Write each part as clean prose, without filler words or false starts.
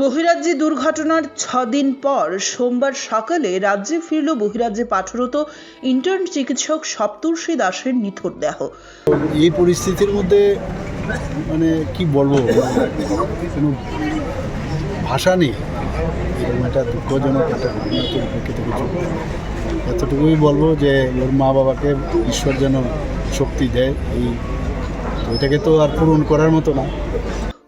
বহিরাজ্যে দুর্ঘটনার 6 দিন পর সোমবার সকালে রাজ্যে ফিরল বহিরাজ্যে পাঠরত ইন্টার্ন চিকিৎসক সপ্তর্ষি দাসের নিথর দেহ। এই পরিস্থিতির মধ্যে মানে কি বলবো, কোনো ভাষা নেই। এরকম একটা দুঃখজনক একটা ঘটনাতে উপেক্ষিত কিছু। এতটুকুই বলবো যে ওর মা বাবাকে ঈশ্বর যেন শক্তি দেয়। এটাকে তো আর পূরণ করার মতো না।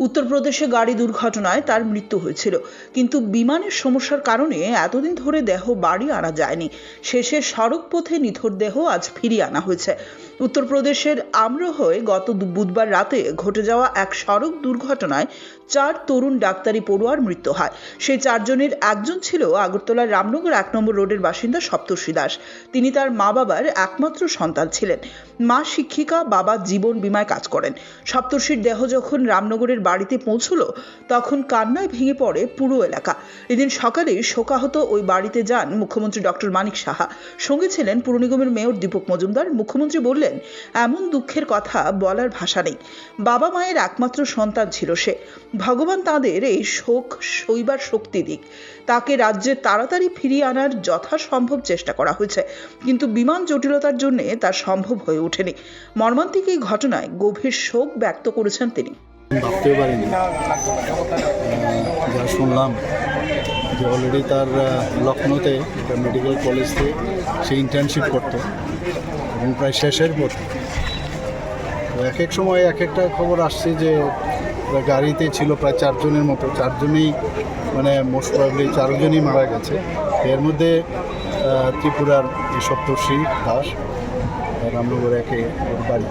উত্তরপ্রদেশে গাড়ি দুর্ঘটনায় তার মৃত্যু হয়েছিল, কিন্তু বিমানের সমস্যার কারণে এতদিন ধরে দেহ বাড়ি আনা যায়নি। শেষে সড়ক পথে নিথর দেহ আজ ফিরিয়ে আনা হয়েছে। উত্তরপ্রদেশের আমরোহয়ে গত বুধবার রাতে ঘটে যাওয়া এক সড়ক দুর্ঘটনায় 4 তরুণ ডাক্তারি পড়ুয়ার মৃত্যু হয়। সেই 4 জনের একজন ছিল আগরতলার রামনগর 1 নম্বর রোডের বাসিন্দা সপ্তর্ষি দাস। তিনি তার মা বাবার একমাত্র সন্তান ছিলেন। মা শিক্ষিকা, বাবা জীবন বীমায় কাজ করেন। সপ্তর্ষির দেহ যখন রামনগরের বাড়িতে পৌঁছলো তখন কান্নায় ভেঙে পড়ে পুরো এলাকা। এদিন সকালে শোকাহত ওই বাড়িতে যান মুখ্যমন্ত্রী ডক্টর মানিক সাহা। সঙ্গে ছিলেন পুর নিগমের মেয়র দীপক মজুমদার। মুখ্যমন্ত্রী বললেন, এমন দুঃখের কথা বলার ভাষা নেই। বাবা মায়ের একমাত্র সন্তান ছিল সে। ভগবান তাদের এই শোক সইবার শক্তি দিক। তাকে রাজ্যে তাড়াতাড়ি ফিরিয়ে আনার যথাসম্ভব চেষ্টা করা হয়েছে, কিন্তু বিমান জটিলতার জন্য তা সম্ভব হয়ে ওঠেনি। মর্মান্তিক এই ঘটনায় গভীর শোক ব্যক্ত করেছেন তিনি। ভাবতেও পারিনি, যা শুনলাম যে অলরেডি তার লখনৌতে একটা মেডিকেল কলেজে সে ইন্টার্নশিপ করতো এবং প্রায় শেষের পর এক এক সময় এক একটা খবর আসছে যে গাড়িতে ছিল প্রায় 4 জনের মতো, 4 জনই মানে মোস্ট প্রবাবলি 4 জনই মারা গেছে। এর মধ্যে ত্রিপুরার এই সপ্তর্ষি দাস, রামনগর 1 ওর বাড়ি।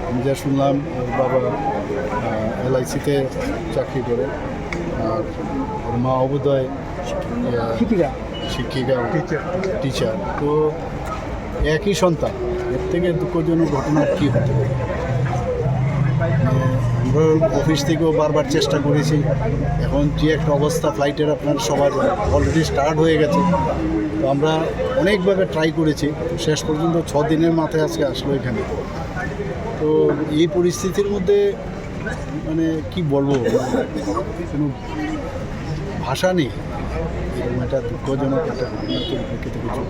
আমি যা শুনলাম ওর বাবা LIC-তে চাকরি করে, আর ওর মা অবোধয় শিক্ষিকা টিচার। তো একই সন্তান, এর থেকে দুঃখজনক ঘটনা কী হতে পারে। আমরা অফিস থেকেও বারবার চেষ্টা করেছি। এখন যে একটা অবস্থা ফ্লাইটের আপনার সবার অলরেডি স্টার্ট হয়ে গেছে, তো আমরা অনেকভাবে ট্রাই করেছি। শেষ পর্যন্ত 6 দিনের মাথায় আজকে আসলো এখানে। তো এই পরিস্থিতির মধ্যে মানে কি বলবো, কোনো ভাষা নেই। এরকম একটা দুঃখজনক একটা ঘটনাতে উপেক্ষিত কিছু।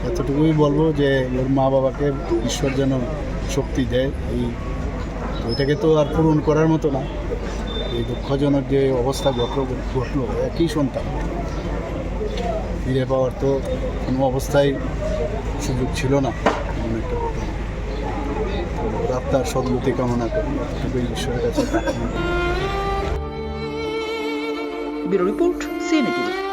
এতটুকুই বলবো যে ওর মা বাবাকে ঈশ্বর যেন শক্তি দেয়। এটাকে তো আর পূরণ করার মতো না। এই দুঃখজনক যে অবস্থা ঘটলো একই সন্তান, ফিরে পাওয়ার তো কোনো অবস্থায় সুযোগ ছিল না। এমন একটা ঘটনা, আত্মার সদ্গতি কামনা করি, এতটুকুই ঈশ্বরের কাছে প্রার্থনা করি। Bureau report, CNN TV।